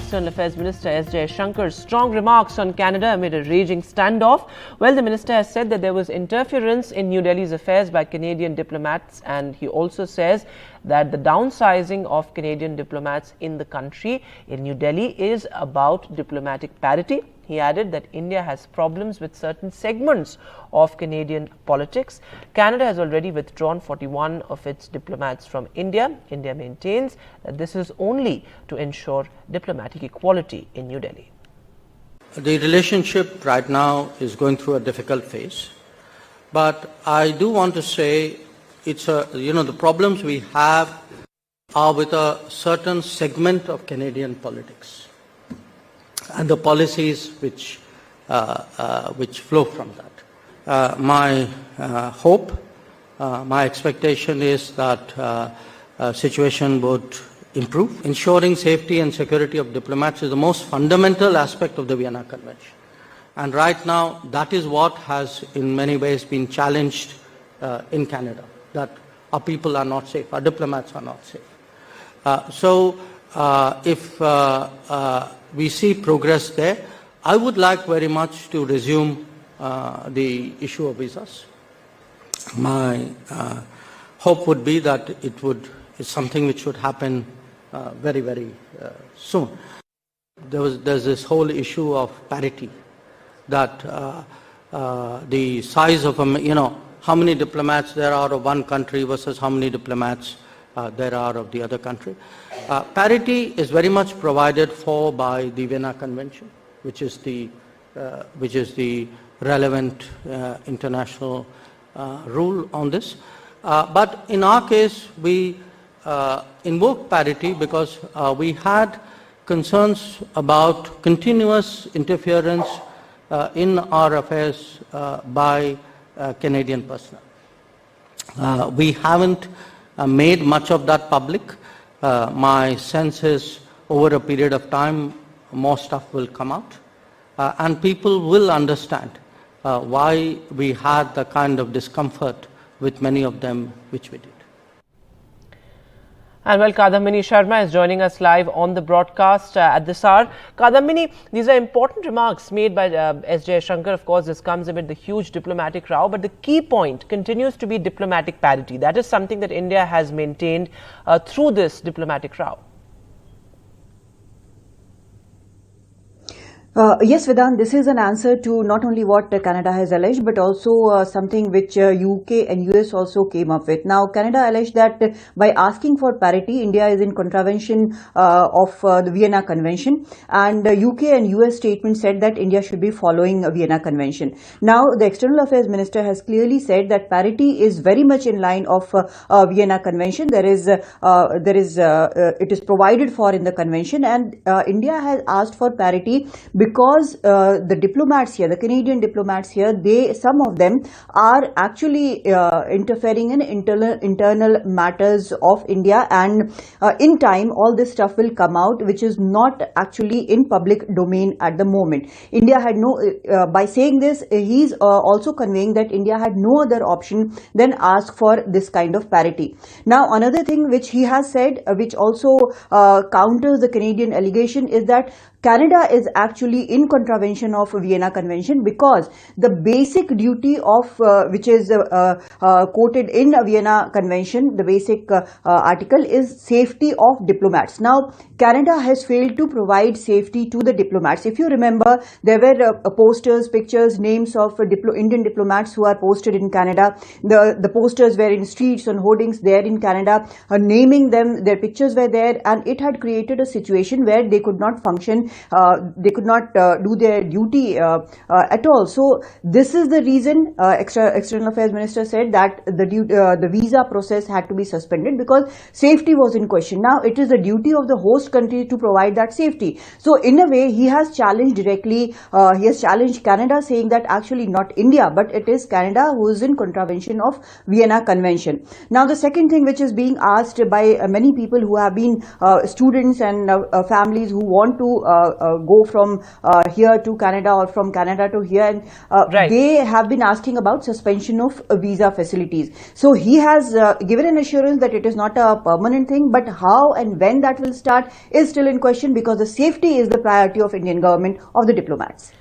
External Affairs Minister S. Jaishankar's strong remarks on Canada amid a raging standoff. Well, the minister has said that there was interference in New Delhi's affairs by Canadian diplomats, and he also says that the downsizing of Canadian diplomats in the country in New Delhi is about diplomatic parity. He added that India has problems with certain segments of Canadian politics. Canada has already withdrawn 41 of its diplomats from India. India maintains that this is only to ensure diplomatic equality in New Delhi. The relationship right now is going through a difficult phase, but I do want to say the problems we have are with a certain segment of Canadian politics and the policies which flow from that. My hope, my expectation is that situation would improve. Ensuring safety and security of diplomats is the most fundamental aspect of the Vienna Convention. And right now, that is what has in many ways been challenged in Canada, that our people are not safe, our diplomats are not safe. So if we see progress there, I would like very much to resume the issue of visas. My hope would be that it's something which should happen very, very soon. There's this whole issue of parity, that the size of how many diplomats there are of one country versus how many diplomats there are of the other country. Parity is very much provided for by the Vienna Convention, which is the relevant international rule on this. But in our case, we invoked parity because we had concerns about continuous interference in our affairs by Canadian personnel. We haven't made much of that public. My sense is over a period of time, more stuff will come out and people will understand why we had the kind of discomfort with many of them which we did. And well, Kadambini Sharma is joining us live on the broadcast at this hour. Kadambini, these are important remarks made by S. Jaishankar. Of course, this comes amid the huge diplomatic row, but the key point continues to be diplomatic parity. That is something that India has maintained through this diplomatic row. Yes, Vedant, this is an answer to not only what Canada has alleged, but also something which UK and US also came up with. Now, Canada alleged that by asking for parity, India is in contravention of the Vienna Convention, and UK and US statement said that India should be following a Vienna Convention. Now, the External Affairs Minister has clearly said that parity is very much in line of Vienna Convention. It is provided for in the convention, and India has asked for parity because the diplomats here, the Canadian diplomats here, some of them are actually interfering in internal matters of India, and in time all this stuff will come out, which is not actually in public domain at the moment. India had by saying this, he's also conveying that India had no other option than ask for this kind of parity. Now, another thing which he has said, which also counters the Canadian allegation, is that Canada is actually in contravention of Vienna Convention because the basic duty of which is quoted in Vienna Convention, the basic article is safety of diplomats. Now, Canada has failed to provide safety to the diplomats. If you remember, there were posters, pictures, names of Indian diplomats who are posted in Canada. The posters were in streets, on hoardings there in Canada, naming them, their pictures were there, and it had created a situation where they could not function. They could not do their duty at all. So this is the reason External Affairs Minister said that the visa process had to be suspended because safety was in question. Now it is the duty of the host country to provide that safety. So in a way, he has challenged directly, he has challenged Canada, saying that actually not India, but it is Canada who is in contravention of Vienna Convention. Now the second thing which is being asked by many people who have been students and families who want to go from here to Canada or from Canada to here, and Right. they have been asking about suspension of visa facilities. So he has given an assurance that it is not a permanent thing, but how and when that will start is still in question, because the safety is the priority of Indian government, of the diplomats.